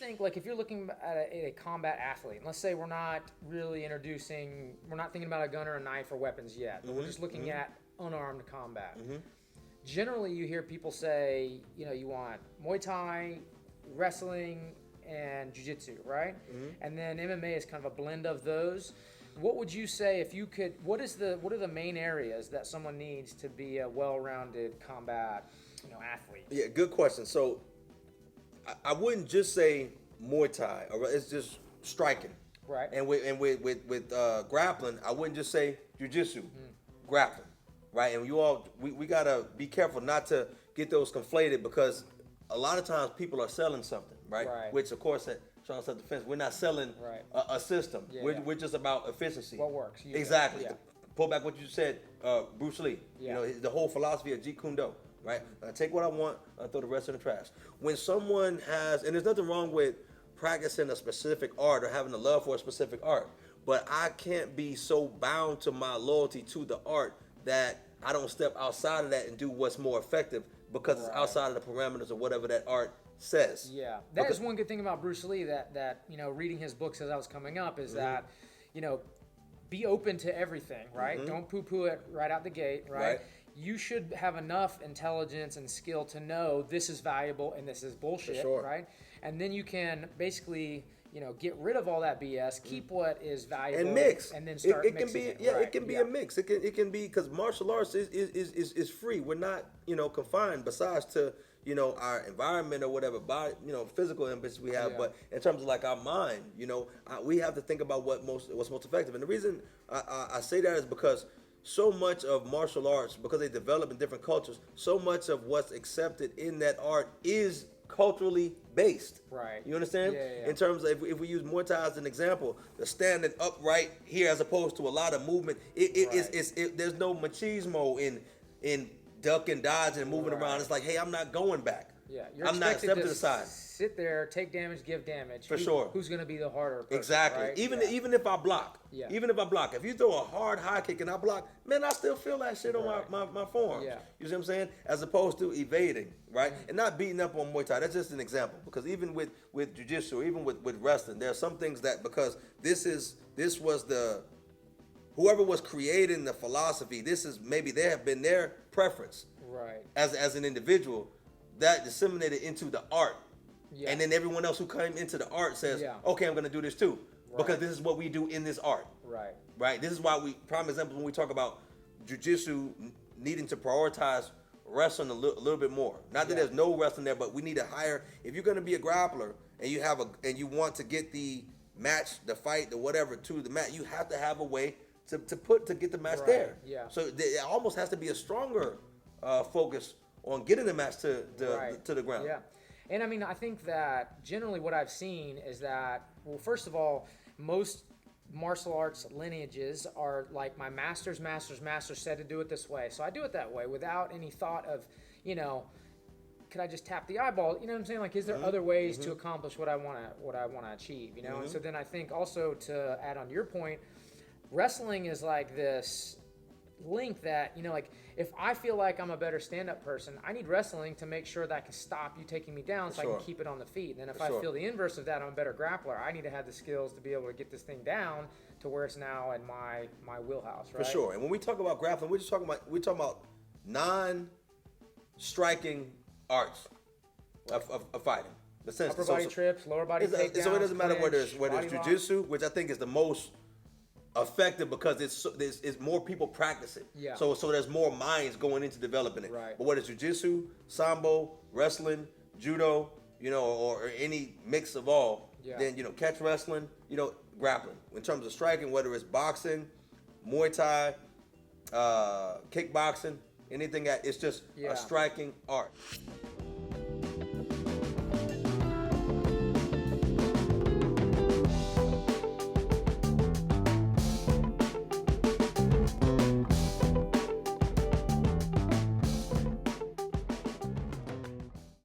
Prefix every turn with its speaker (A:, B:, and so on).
A: think, like, if you're looking at a combat athlete, let's say we're not thinking about a gun or a knife or weapons yet, but we're just looking at unarmed combat. Generally, you hear people say, you want Muay Thai, wrestling, and jiu-jitsu, right? And then MMA is kind of a blend of those. What would you say if you could? What are the main areas that someone needs to be a well-rounded combat, athlete?
B: Yeah, good question. So, I wouldn't just say Muay Thai, or it's just striking.
A: Right.
B: And with grappling, I wouldn't just say jiu-jitsu, grappling, right? And we gotta be careful not to get those conflated, because a lot of times people are selling something, right? Which, of course, at Strong Self-Defense, we're not selling a system. We're just about efficiency.
A: What works?
B: Exactly. Pull back what you said, Bruce Lee. The whole philosophy of Jeet Kune Do, right? I take what I want, I throw the rest in the trash. When someone has, and there's nothing wrong with practicing a specific art or having a love for a specific art, but I can't be so bound to my loyalty to the art that I don't step outside of that and do what's more effective because it's outside of the parameters of whatever that art says.
A: Yeah, that is one good thing about Bruce Lee that reading his books as I was coming up is that, be open to everything, right? Don't poo-poo it right out the gate, right? You should have enough intelligence and skill to know this is valuable and this is bullshit, right? And then you can basically, get rid of all that BS, keep what is valuable,
B: and mix,
A: and then start mixing it.
B: It can be a mix. It can be, because martial arts is free. We're not confined besides to our environment or whatever body physical ambitions we have, but in terms of like our mind, we have to think about what's most effective. And the reason I say that is because so much of martial arts, because they develop in different cultures, so much of what's accepted in that art is culturally based.
A: Right.
B: You understand? In terms of, if we use Muay Thai as an example, the standing upright here as opposed to a lot of movement, there's no machismo in duck and dodge and moving around. It's like, hey, I'm not going back.
A: Yeah,
B: I'm not stepping to the side.
A: Sit there, take damage, give damage.
B: For sure.
A: Who's going to be the harder person?
B: Exactly.
A: Right?
B: Even if I block. Yeah. Even if I block. If you throw a hard high kick and I block, man, I still feel that shit on my forearms. Yeah. You see what I'm saying? As opposed to evading, right? And not beating up on Muay Thai. That's just an example. Because even with jiu-jitsu, or even with wrestling, there are some things that, because whoever was creating the philosophy, maybe they have been their preference.
A: Right.
B: As an individual, that disseminated into the art. Yeah. And then everyone else who came into the art says, okay, I'm going to do this too. Because this is what we do in this art. Right. Right? This is why prime example, when we talk about jiu-jitsu needing to prioritize wrestling a little bit more. Not that there's no wrestling there, but we need to hire, if you're going to be a grappler and you want to get the match, the fight, the whatever to the mat, you have to have a way to get the match there. Yeah. So it almost has to be a stronger focus on getting the match to the ground. Yeah.
A: And I mean, I think that generally what I've seen is that, well, first of all, most martial arts lineages are like, my master's said to do it this way, so I do it that way without any thought of, could I just tap the eyeball? You know what I'm saying? Like, is there other ways to accomplish what I want to achieve? And so then I think also, to add on to your point, wrestling is like this link that, like, if I feel like I'm a better stand-up person, I need wrestling to make sure that I can stop you taking me down, so I can keep it on the feet. And then if I feel the inverse of that, I'm a better grappler. I need to have the skills to be able to get this thing down to where it's now in my wheelhouse, right?
B: For sure. And when we talk about grappling, we're talking about non-striking arts of fighting. The sense,
A: upper body trips, lower body takedowns.
B: So it doesn't matter whether it's jiu-jitsu, which I think is the most effective because it's more people practice it. Yeah. So there's more minds going into developing it. Right. But whether it's jiu-jitsu, sambo, wrestling, judo, or any mix of all, then catch wrestling, grappling. In terms of striking, whether it's boxing, Muay Thai, kickboxing, anything it's just a striking art.